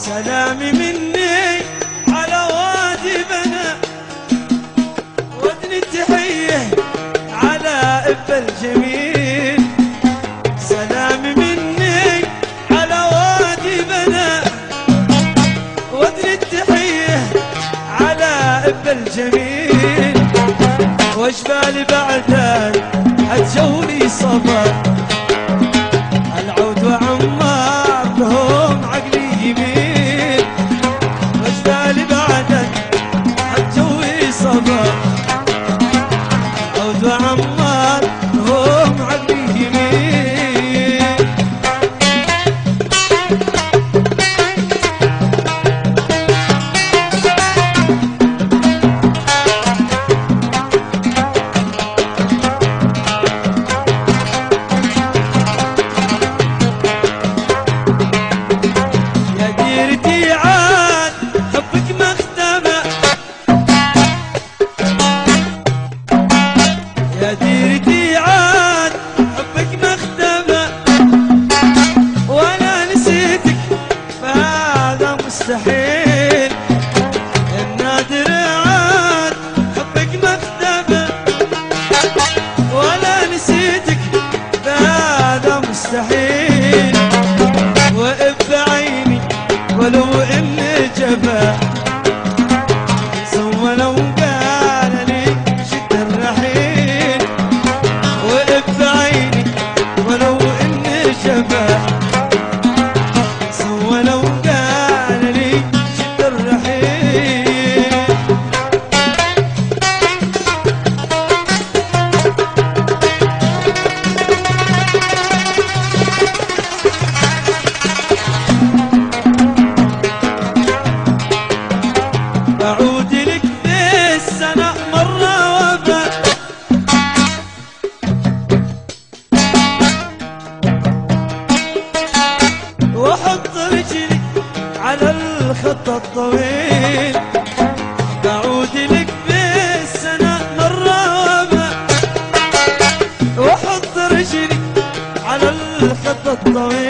سلامي مني على وادي بنا، ودني التحية على اب الجميل. سلامي مني على وادي بنا، ودني التحية على اب الجميل. وجبالي بعدك هتجولي صبر، العود وعمار لهم عقلي يميل. وجبالي بعدك هتجولي صبر، العود وعمار لهم عقلي يميل. يا ديرتي عاد حبك مختبى، وانا نسيتك فهذا مستحيل. النادر عاد حبك مختبى، وانا نسيتك فهذا مستحيل. وإب عيني ولو إن جفا، سوى لو قال لي شد الرحيل. وإب عيني ولو إن جفا، سوى لو قال لي شد الرحيل. أعود لك في السنة مرة وفا، وأحط رجلي على الخط الطويل. أعود لك في السنة مرة وفا، وأحط رجلي على الخط الطويل.